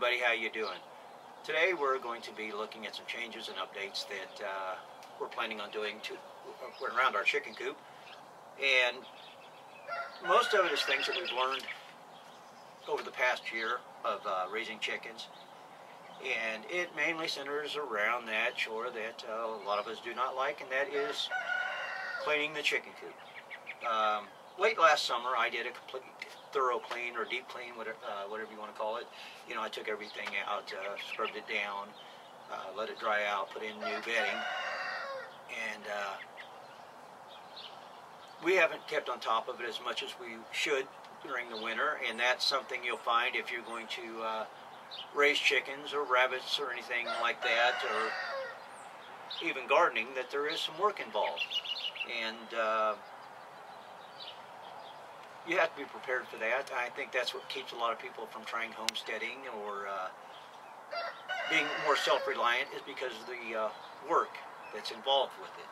everybody, how you doing? Today we're going to be looking at some changes and updates that we're planning on doing around our chicken coop. And most of it is things that we've learned over the past year of raising chickens. And it mainly centers around that chore that a lot of us do not like, and that is cleaning the chicken coop. Late last summer I did a complete thorough clean or deep clean, whatever you want to call it. You know, I took everything out, scrubbed it down, let it dry out, put in new bedding, and we haven't kept on top of it as much as we should during the winter, and that's something you'll find if you're going to raise chickens or rabbits or anything like that, or even gardening, that there is some work involved. And you have to be prepared for that. I think that's what keeps a lot of people from trying homesteading or being more self-reliant, is because of the work that's involved with it.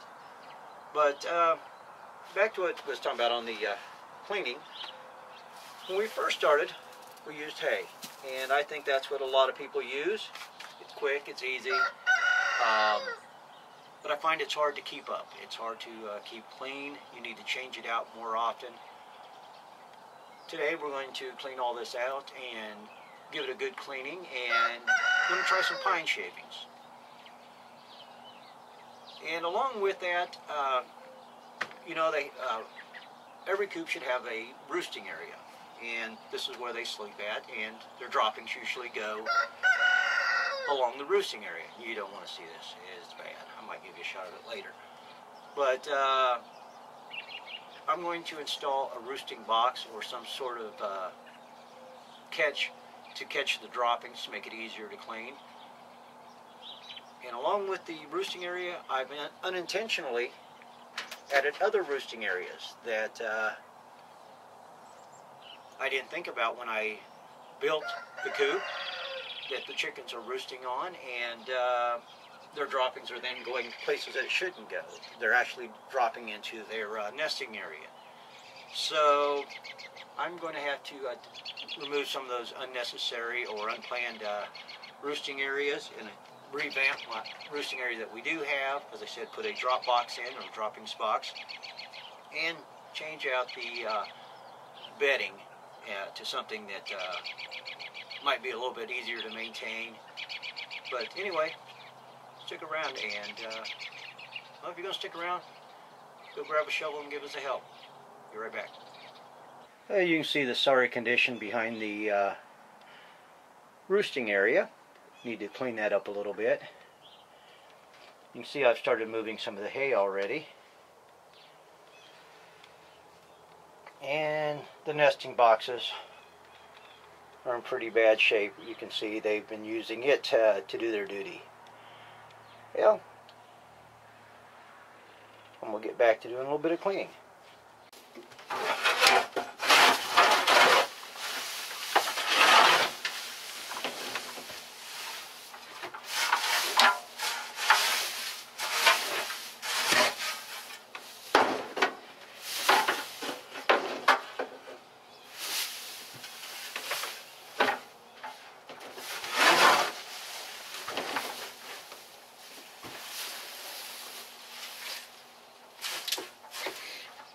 But back to what I was talking about on the cleaning. When we first started, we used hay, and I think that's what a lot of people use. It's quick, it's easy, but I find it's hard to keep up. It's hard to keep clean. You need to change it out more often. Today we're going to clean all this out and give it a good cleaning, and I'm going to try some pine shavings. And along with that, you know, every coop should have a roosting area, and this is where they sleep at, and their droppings usually go along the roosting area. You don't want to see this. It's bad. I might give you a shot of it later. But I'm going to install a roosting box or some sort of catch to catch the droppings to make it easier to clean. And along with the roosting area, I've unintentionally added other roosting areas that I didn't think about when I built the coop, that the chickens are roosting on, and their droppings are then going places that it shouldn't go. They're actually dropping into their nesting area. So I'm going to have to remove some of those unnecessary or unplanned roosting areas and revamp my roosting area that we do have. As I said, put a drop box in, or droppings box, and change out the bedding to something that might be a little bit easier to maintain. But anyway, stick around, and well, if you're going to stick around, go grab a shovel and give us a help. Be right back. You can see the sorry condition behind the roosting area. Need to clean that up a little bit. You can see I've started moving some of the hay already. And the nesting boxes are in pretty bad shape. You can see they've been using it to do their duty. Well, and we'll get back to doing a little bit of cleaning.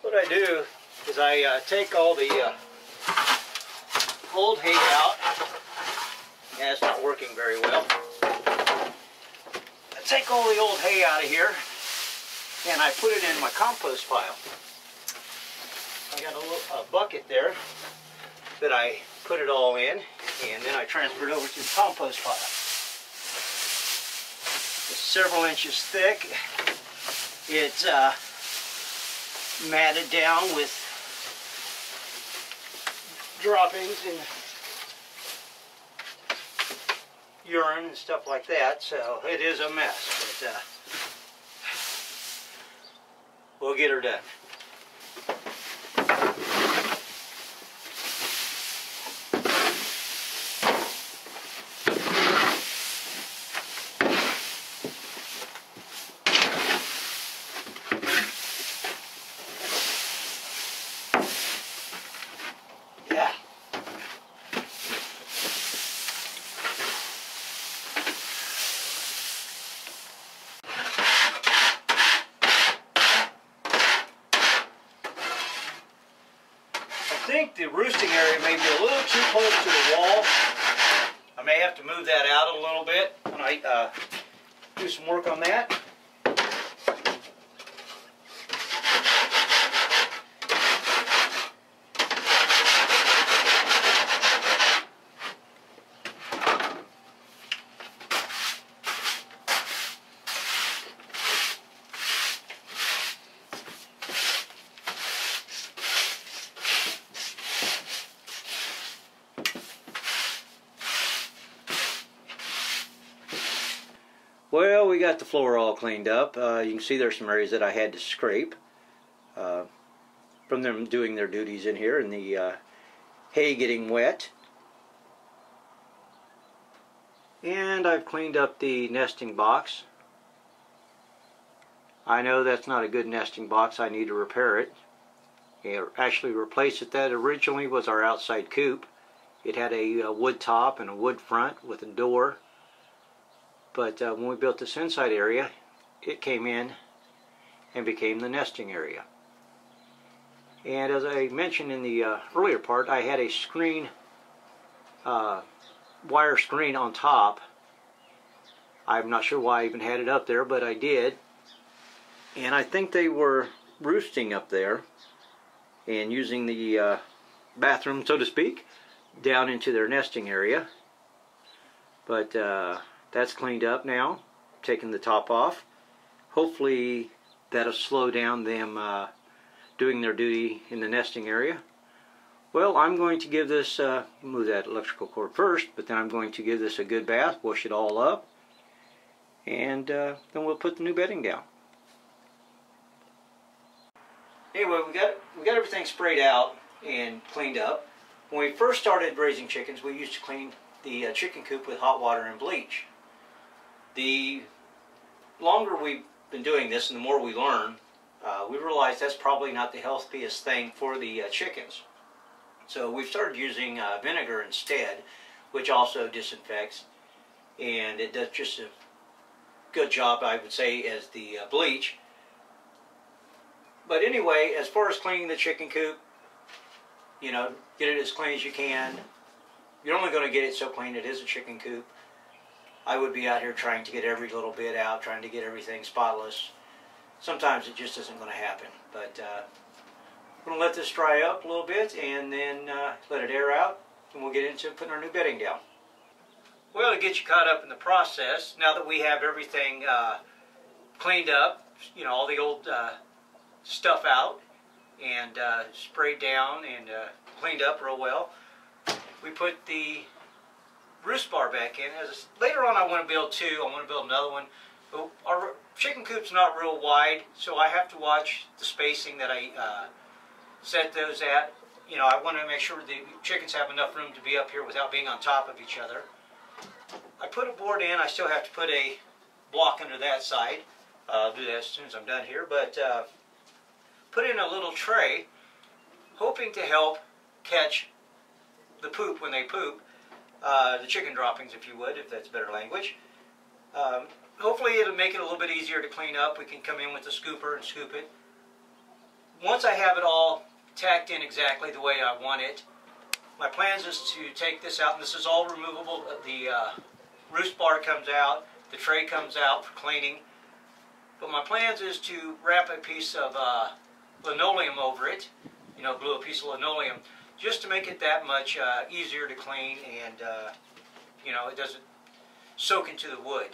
What I do is I take all the old hay out, and it's not working very well. I take all the old hay out of here, and I put it in my compost pile. I got a bucket there that I put it all in, and then I transfer it over to the compost pile. It's several inches thick. It's matted down with droppings and urine and stuff like that, so it is a mess, but we'll get her done. think the roosting area may be a little too close to the wall. I may have to move that out a little bit when I do some work on that. Well, we got the floor all cleaned up. You can see there's some areas that I had to scrape from them doing their duties in here and the hay getting wet. And I've cleaned up the nesting box. I know that's not a good nesting box. I need to repair it. And actually replace it. That originally was our outside coop. It had a wood top and a wood front with a door. But when we built this inside area, it came in and became the nesting area. And as I mentioned in the earlier part, I had a screen, wire screen on top. I'm not sure why I even had it up there, but I did. And I think they were roosting up there and using the bathroom, so to speak, down into their nesting area. But that's cleaned up now, taking the top off. Hopefully that'll slow down them doing their duty in the nesting area. Well, I'm going to give this, move that electrical cord first, but then I'm going to give this a good bath, wash it all up, and then we'll put the new bedding down. Anyway, we got everything sprayed out and cleaned up. When we first started raising chickens, we used to clean the chicken coop with hot water and bleach. The longer we've been doing this and the more we learn, we realize that's probably not the healthiest thing for the chickens. So we've started using vinegar instead, which also disinfects, and it does just a good job, I would say, as the bleach. But anyway, as far as cleaning the chicken coop, you know, get it as clean as you can. You're only going to get it so clean. It is a chicken coop. I would be out here trying to get every little bit out, trying to get everything spotless. Sometimes it just isn't going to happen. But we're going to let this dry up a little bit and then let it air out, and we'll get into putting our new bedding down. Well, to get you caught up in the process, now that we have everything cleaned up, you know, all the old stuff out and sprayed down and cleaned up real well, we put the roost bar back in. Later on I want to build two. I want to build another one. But our chicken coop's not real wide, so I have to watch the spacing that I set those at. You know, I want to make sure the chickens have enough room to be up here without being on top of each other. I put a board in. I still have to put a block under that side. I'll do that as soon as I'm done here. But put in a little tray, hoping to help catch the poop when they poop. The chicken droppings, if you would, if that's better language. Hopefully it'll make it a little bit easier to clean up. We can come in with the scooper and scoop it. Once I have it all tacked in exactly the way I want it, my plans is to take this out, and this is all removable. The roost bar comes out, the tray comes out for cleaning. But my plans is to wrap a piece of linoleum over it, you know, glue a piece of linoleum, just to make it that much easier to clean, and you know, it doesn't soak into the wood.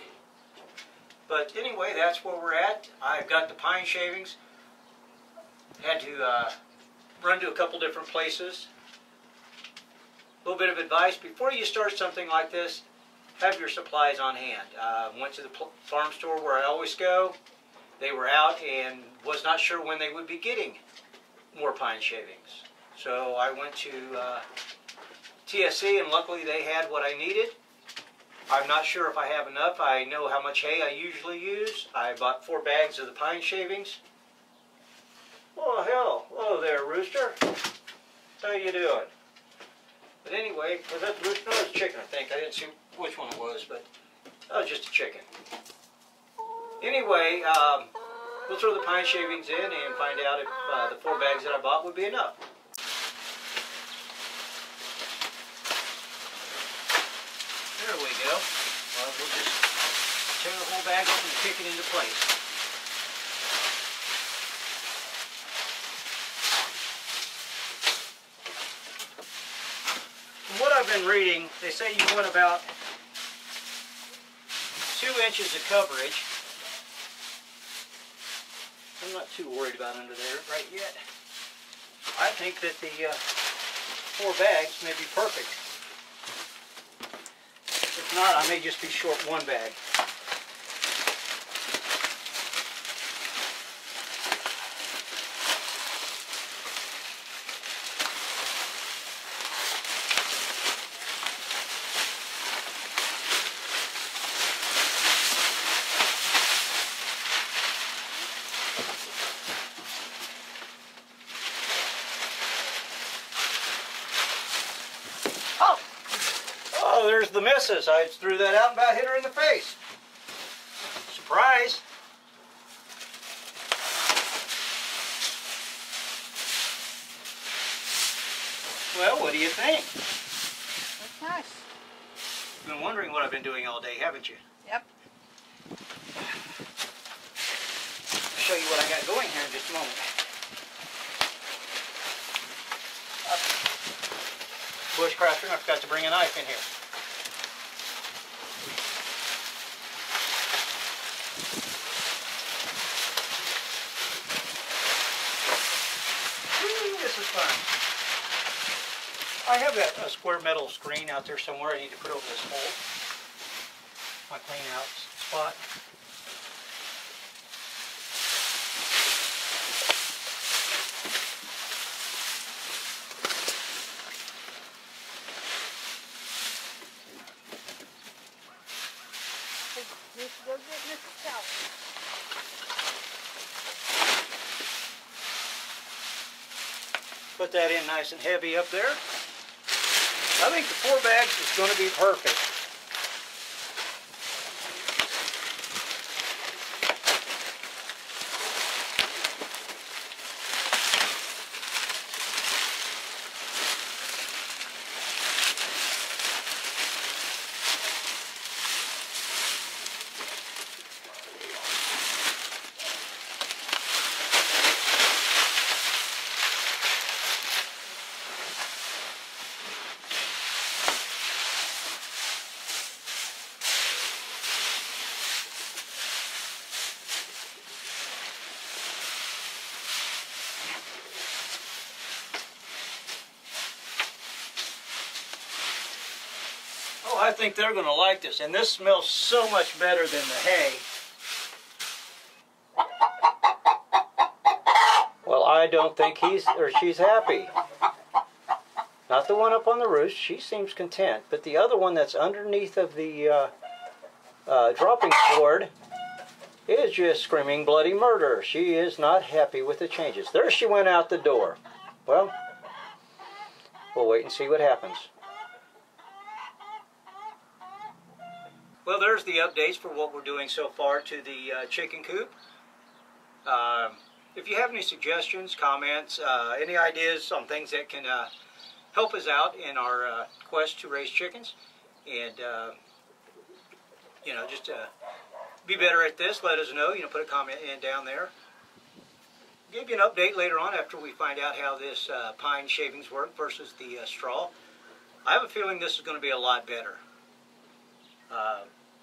But anyway, that's where we're at. I've got the pine shavings. Had to run to a couple different places. A little bit of advice: before you start something like this, have your supplies on hand. Went to the farm store where I always go. They were out and was not sure when they would be getting more pine shavings. So I went to TSC, and luckily they had what I needed. I'm not sure if I have enough. I know how much hay I usually use. I bought 4 bags of the pine shavings. Oh hell, hello there, rooster. How you doing? But anyway, was that the rooster? No, it was a chicken, I think. I didn't see which one it was, but that was just a chicken. Anyway, we'll throw the pine shavings in and find out if the 4 bags that I bought would be enough. There we go. Well, we'll just tear the whole bag off and kick it into place. From what I've been reading, they say you want about 2 inches of coverage. I'm not too worried about under there right yet. I think that the 4 bags may be perfect. If not, I may just be short 1 bag. Oh, there's the missus. I threw that out and about hit her in the face. Surprise. Well, what do you think? That's nice. You've been wondering what I've been doing all day, haven't you? Yep. I'll show you what I got going here in just a moment. Bushcrafter, I forgot to bring a knife in here. Woo, this is fun. I have a square metal screen out there somewhere I need to put over this hole. My clean out spot. Let's go get Mrs. Calvin. Put that in nice and heavy up there. I think the 4 bags is going to be perfect. Oh, I think they're going to like this. And this smells so much better than the hay. Well, I don't think he's or she's happy. Not the one up on the roost. She seems content. But the other one that's underneath of the dropping board is just screaming bloody murder. She is not happy with the changes. There she went out the door. Well, we'll wait and see what happens. Well, there's the updates for what we're doing so far to the chicken coop. If you have any suggestions, comments, any ideas on things that can help us out in our quest to raise chickens, and you know, just be better at this, let us know. You know, put a comment in down there. Give you an update later on after we find out how this pine shavings work versus the straw. I have a feeling this is going to be a lot better.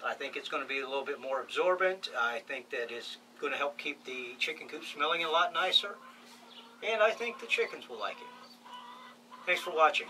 I think it's going to be a little bit more absorbent. I think that it's going to help keep the chicken coop smelling a lot nicer. And I think the chickens will like it. Thanks for watching.